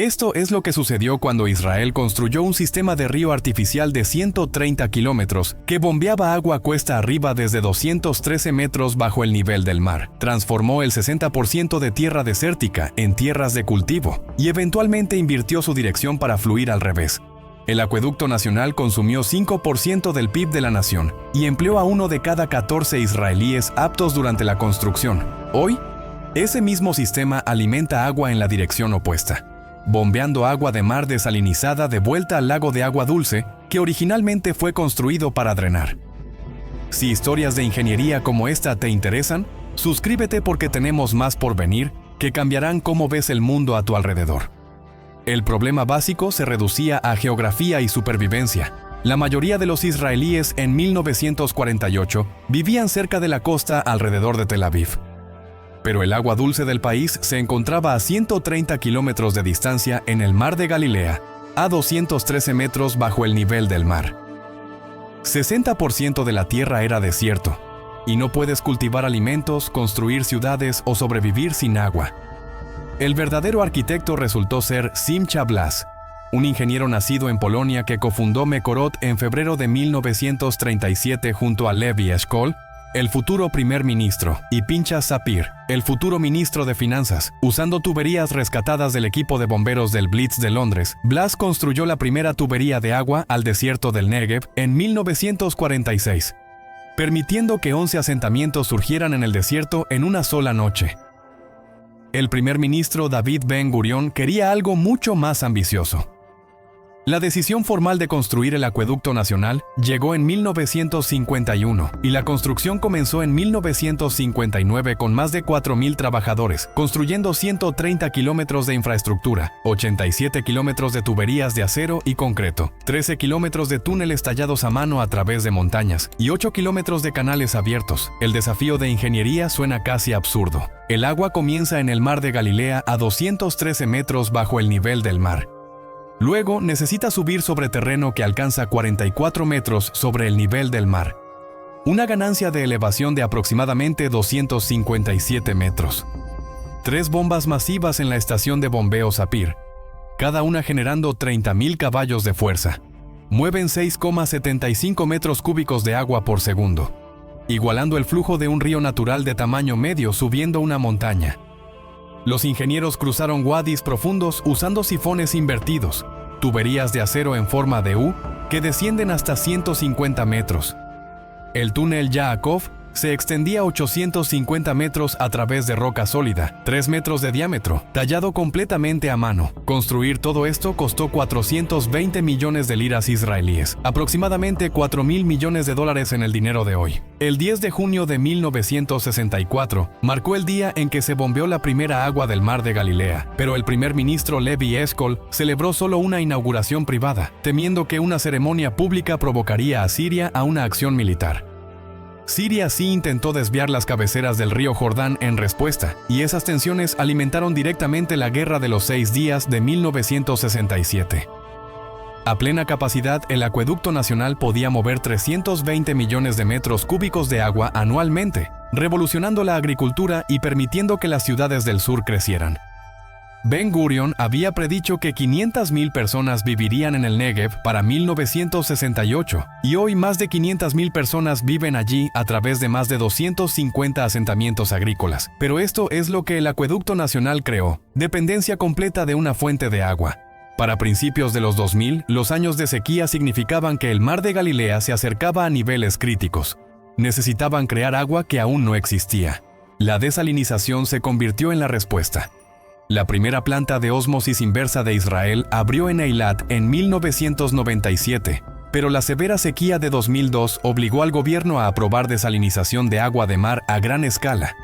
Esto es lo que sucedió cuando Israel construyó un sistema de río artificial de 130 kilómetros que bombeaba agua cuesta arriba desde 213 metros bajo el nivel del mar. Transformó el 60% de tierra desértica en tierras de cultivo y eventualmente invirtió su dirección para fluir al revés. El acueducto nacional consumió 5% del PIB de la nación y empleó a 1 de cada 14 israelíes aptos durante la construcción. Hoy, ese mismo sistema alimenta agua en la dirección opuesta, bombeando agua de mar desalinizada de vuelta al lago de agua dulce que originalmente fue construido para drenar. Si historias de ingeniería como esta te interesan, suscríbete porque tenemos más por venir que cambiarán cómo ves el mundo a tu alrededor. El problema básico se reducía a geografía y supervivencia. La mayoría de los israelíes en 1948 vivían cerca de la costa alrededor de Tel Aviv. Pero el agua dulce del país se encontraba a 130 kilómetros de distancia en el mar de Galilea, a 213 metros bajo el nivel del mar. 60% de la tierra era desierto, y no puedes cultivar alimentos, construir ciudades o sobrevivir sin agua. El verdadero arquitecto resultó ser Simcha Blas, un ingeniero nacido en Polonia que cofundó Mekorot en febrero de 1937 junto a Levi Eshkol, el futuro primer ministro, y Pinchas Sapir, el futuro ministro de Finanzas. Usando tuberías rescatadas del equipo de bomberos del Blitz de Londres, Blas construyó la primera tubería de agua al desierto del Negev en 1946, permitiendo que 11 asentamientos surgieran en el desierto en una sola noche. El primer ministro David Ben Gurion quería algo mucho más ambicioso. La decisión formal de construir el acueducto nacional llegó en 1951 y la construcción comenzó en 1959 con más de 4,000 trabajadores, construyendo 130 kilómetros de infraestructura, 87 kilómetros de tuberías de acero y concreto, 13 kilómetros de túneles tallados a mano a través de montañas y 8 kilómetros de canales abiertos. El desafío de ingeniería suena casi absurdo. El agua comienza en el mar de Galilea a 213 metros bajo el nivel del mar. Luego necesita subir sobre terreno que alcanza 44 metros sobre el nivel del mar, una ganancia de elevación de aproximadamente 257 metros. 3 bombas masivas en la estación de bombeo Sapir, cada una generando 30,000 caballos de fuerza, mueven 6,75 metros cúbicos de agua por segundo, igualando el flujo de un río natural de tamaño medio subiendo una montaña. Los ingenieros cruzaron wadis profundos usando sifones invertidos, tuberías de acero en forma de U que descienden hasta 150 metros. El túnel Yaakov se extendía 850 metros a través de roca sólida, 3 metros de diámetro, tallado completamente a mano. Construir todo esto costó 420 millones de liras israelíes, aproximadamente 4,000 millones de dólares en el dinero de hoy. El 10 de junio de 1964 marcó el día en que se bombeó la primera agua del mar de Galilea, pero el primer ministro Levi Eshkol celebró solo una inauguración privada, temiendo que una ceremonia pública provocaría a Siria a una acción militar. Siria sí intentó desviar las cabeceras del río Jordán en respuesta, y esas tensiones alimentaron directamente la Guerra de los 6 días de 1967. A plena capacidad, el acueducto nacional podía mover 320 millones de metros cúbicos de agua anualmente, revolucionando la agricultura y permitiendo que las ciudades del sur crecieran. Ben Gurion había predicho que 500,000 personas vivirían en el Negev para 1968, y hoy más de 500,000 personas viven allí a través de más de 250 asentamientos agrícolas. Pero esto es lo que el acueducto nacional creó, dependencia completa de una fuente de agua. Para principios de los 2000, los años de sequía significaban que el mar de Galilea se acercaba a niveles críticos. Necesitaban crear agua que aún no existía. La desalinización se convirtió en la respuesta. La primera planta de ósmosis inversa de Israel abrió en Eilat en 1997, pero la severa sequía de 2002 obligó al gobierno a aprobar desalinización de agua de mar a gran escala.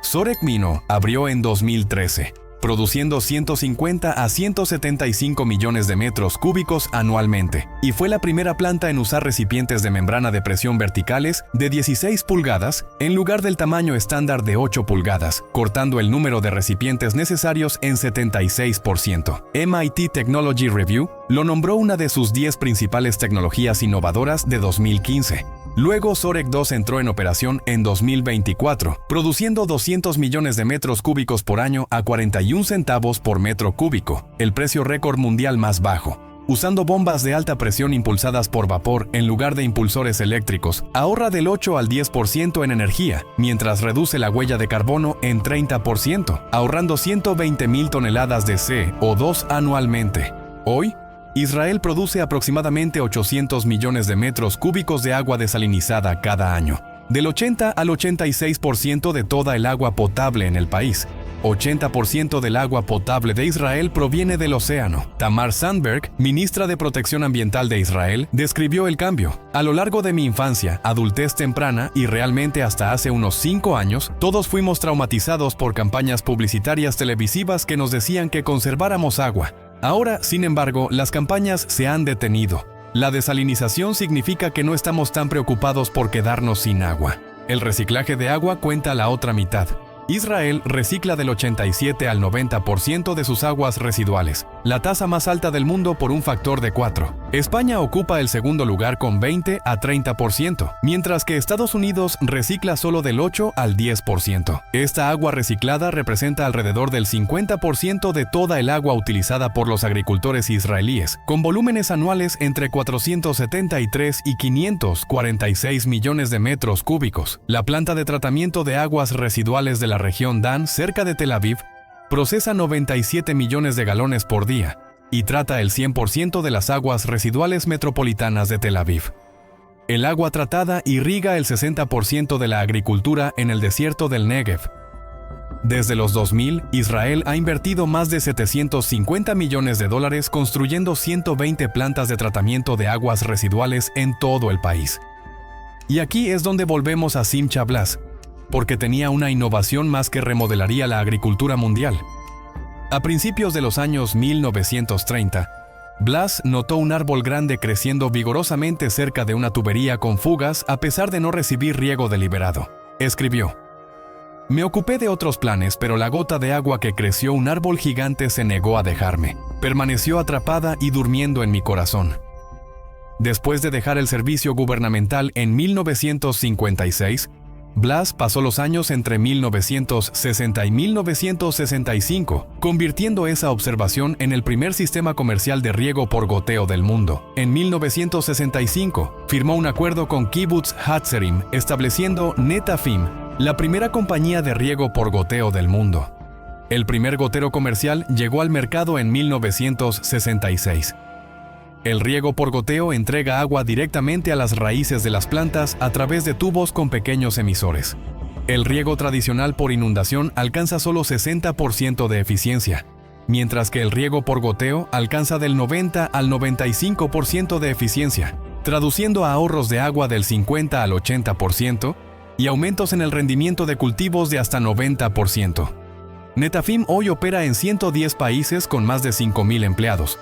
Sorek Mino abrió en 2013, produciendo 150 a 175 millones de metros cúbicos anualmente, y fue la primera planta en usar recipientes de membrana de presión verticales de 16 pulgadas en lugar del tamaño estándar de 8 pulgadas, cortando el número de recipientes necesarios en 76%. MIT Technology Review lo nombró una de sus 10 principales tecnologías innovadoras de 2015. Luego Sorek 2 entró en operación en 2024, produciendo 200 millones de metros cúbicos por año a 41 centavos por metro cúbico, el precio récord mundial más bajo. Usando bombas de alta presión impulsadas por vapor en lugar de impulsores eléctricos, ahorra del 8 al 10% en energía, mientras reduce la huella de carbono en 30%, ahorrando 120.000 toneladas de CO2 anualmente. Hoy, Israel produce aproximadamente 800 millones de metros cúbicos de agua desalinizada cada año, del 80 al 86% de toda el agua potable en el país. 80% del agua potable de Israel proviene del océano. Tamar Zandberg, ministra de Protección Ambiental de Israel, describió el cambio. A lo largo de mi infancia, adultez temprana y realmente hasta hace unos 5 años, todos fuimos traumatizados por campañas publicitarias televisivas que nos decían que conserváramos agua. Ahora, sin embargo, las campañas se han detenido. La desalinización significa que no estamos tan preocupados por quedarnos sin agua. El reciclaje de agua cuenta la otra mitad. Israel recicla del 87 al 90% de sus aguas residuales, la tasa más alta del mundo por un factor de 4. España ocupa el segundo lugar con 20 a 30%, mientras que Estados Unidos recicla solo del 8 al 10%. Esta agua reciclada representa alrededor del 50% de toda el agua utilizada por los agricultores israelíes, con volúmenes anuales entre 473 y 546 millones de metros cúbicos. La planta de tratamiento de aguas residuales de la región Dan, cerca de Tel Aviv, procesa 97 millones de galones por día y trata el 100% de las aguas residuales metropolitanas de Tel Aviv. El agua tratada irriga el 60% de la agricultura en el desierto del Negev. Desde los 2000, Israel ha invertido más de 750 millones de dólares construyendo 120 plantas de tratamiento de aguas residuales en todo el país. Y aquí es donde volvemos a Simcha Blas, porque tenía una innovación más que remodelaría la agricultura mundial. A principios de los años 1930, Blas notó un árbol grande creciendo vigorosamente cerca de una tubería con fugas a pesar de no recibir riego deliberado. Escribió: "Me ocupé de otros planes, pero la gota de agua que creció un árbol gigante se negó a dejarme. Permaneció atrapada y durmiendo en mi corazón". Después de dejar el servicio gubernamental en 1956, Blas pasó los años entre 1960 y 1965, convirtiendo esa observación en el primer sistema comercial de riego por goteo del mundo. En 1965, firmó un acuerdo con Kibbutz Hatzerim, estableciendo Netafim, la primera compañía de riego por goteo del mundo. El primer gotero comercial llegó al mercado en 1966. El riego por goteo entrega agua directamente a las raíces de las plantas a través de tubos con pequeños emisores. El riego tradicional por inundación alcanza solo 60% de eficiencia, mientras que el riego por goteo alcanza del 90 al 95% de eficiencia, traduciendo a ahorros de agua del 50 al 80% y aumentos en el rendimiento de cultivos de hasta 90%. Netafim hoy opera en 110 países con más de 5.000 empleados,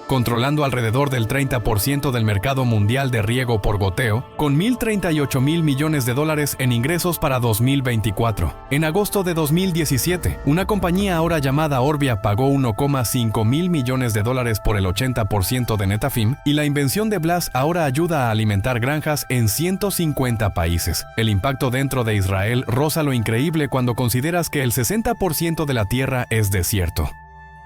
controlando alrededor del 30% del mercado mundial de riego por goteo, con 1.038.000 millones de dólares en ingresos para 2024. En agosto de 2017, una compañía ahora llamada Orbia pagó 1,5 mil millones de dólares por el 80% de Netafim, y la invención de Blas ahora ayuda a alimentar granjas en 150 países. El impacto dentro de Israel roza lo increíble cuando consideras que el 60% de la tierra es desierto.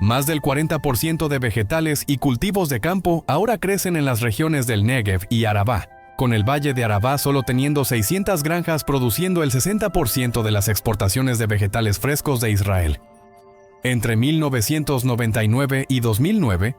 Más del 40% de vegetales y cultivos de campo ahora crecen en las regiones del Negev y Arabá, con el Valle de Arabá solo teniendo 600 granjas produciendo el 60% de las exportaciones de vegetales frescos de Israel. Entre 1999 y 2009,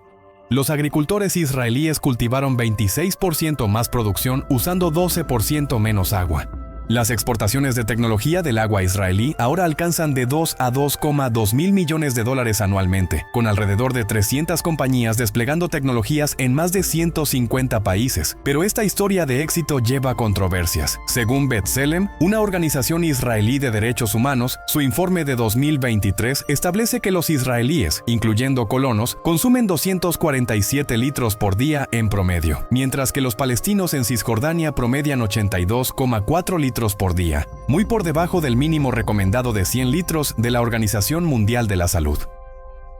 los agricultores israelíes cultivaron 26% más producción usando 12% menos agua. Las exportaciones de tecnología del agua israelí ahora alcanzan de 2 a 2,2 mil millones de dólares anualmente, con alrededor de 300 compañías desplegando tecnologías en más de 150 países. Pero esta historia de éxito lleva controversias. Según B'Tselem, una organización israelí de derechos humanos, su informe de 2023 establece que los israelíes, incluyendo colonos, consumen 247 litros por día en promedio, mientras que los palestinos en Cisjordania promedian 82,4 litros por día, muy por debajo del mínimo recomendado de 100 litros de la Organización Mundial de la Salud.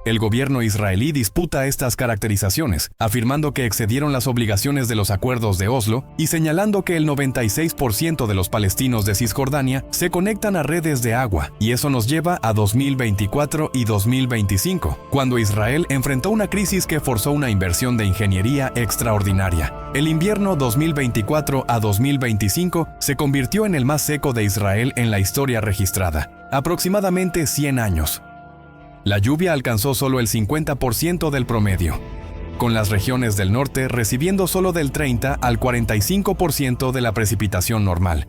El gobierno israelí disputa estas caracterizaciones, afirmando que excedieron las obligaciones de los acuerdos de Oslo y señalando que el 96% de los palestinos de Cisjordania se conectan a redes de agua, y eso nos lleva a 2024 y 2025, cuando Israel enfrentó una crisis que forzó una inversión de ingeniería extraordinaria. El invierno 2024 a 2025 se convirtió en el más seco de Israel en la historia registrada, aproximadamente 100 años. La lluvia alcanzó solo el 50% del promedio, con las regiones del norte recibiendo solo del 30 al 45% de la precipitación normal.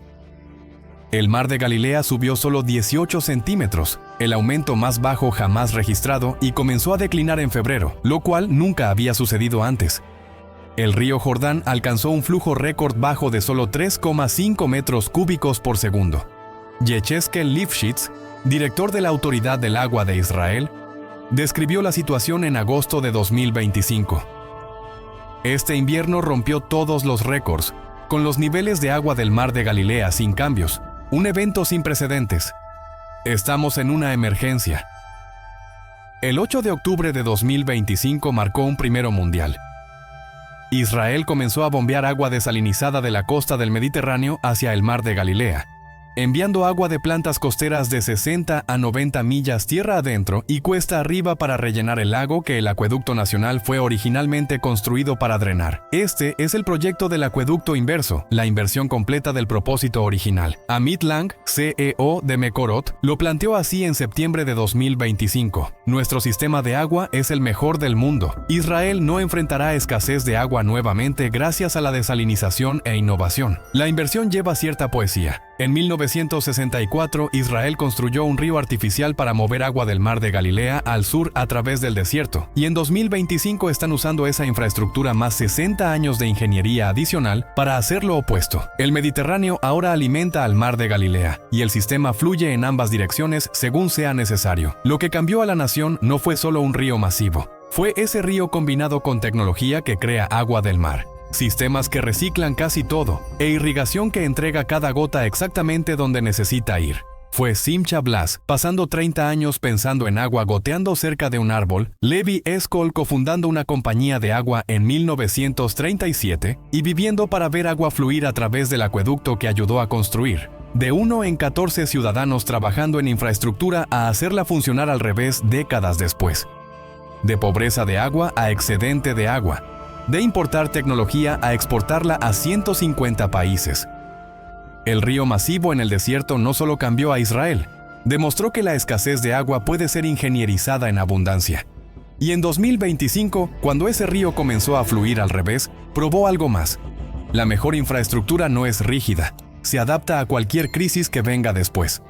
El mar de Galilea subió solo 18 centímetros, el aumento más bajo jamás registrado, y comenzó a declinar en febrero, lo cual nunca había sucedido antes. El río Jordán alcanzó un flujo récord bajo de solo 3,5 metros cúbicos por segundo. Yechezkel Lifshitz, director de la Autoridad del Agua de Israel, describió la situación en agosto de 2025. Este invierno rompió todos los récords, con los niveles de agua del mar de Galilea sin cambios, un evento sin precedentes. Estamos en una emergencia. El 8 de octubre de 2025 marcó un primero mundial. Israel comenzó a bombear agua desalinizada de la costa del Mediterráneo hacia el mar de Galilea, enviando agua de plantas costeras de 60 a 90 millas tierra adentro y cuesta arriba para rellenar el lago que el acueducto nacional fue originalmente construido para drenar. Este es el proyecto del acueducto inverso, la inversión completa del propósito original. Amit Lang, CEO de Mekorot, lo planteó así en septiembre de 2025. Nuestro sistema de agua es el mejor del mundo. Israel no enfrentará escasez de agua nuevamente gracias a la desalinización e innovación. La inversión lleva cierta poesía. En 1964, Israel construyó un río artificial para mover agua del mar de Galilea al sur a través del desierto, y en 2025 están usando esa infraestructura más 60 años de ingeniería adicional para hacer lo opuesto. El Mediterráneo ahora alimenta al mar de Galilea, y el sistema fluye en ambas direcciones según sea necesario. Lo que cambió a la nación no fue solo un río masivo, fue ese río combinado con tecnología que crea agua del mar. Sistemas que reciclan casi todo, e irrigación que entrega cada gota exactamente donde necesita ir. Fue Simcha Blas, pasando 30 años pensando en agua goteando cerca de un árbol, Levi Eshkol cofundando una compañía de agua en 1937 y viviendo para ver agua fluir a través del acueducto que ayudó a construir. De 1 en 14 ciudadanos trabajando en infraestructura a hacerla funcionar al revés décadas después. De pobreza de agua a excedente de agua. De importar tecnología a exportarla a 150 países. El río masivo en el desierto no solo cambió a Israel, demostró que la escasez de agua puede ser ingenierizada en abundancia. Y en 2025, cuando ese río comenzó a fluir al revés, probó algo más. La mejor infraestructura no es rígida, se adapta a cualquier crisis que venga después.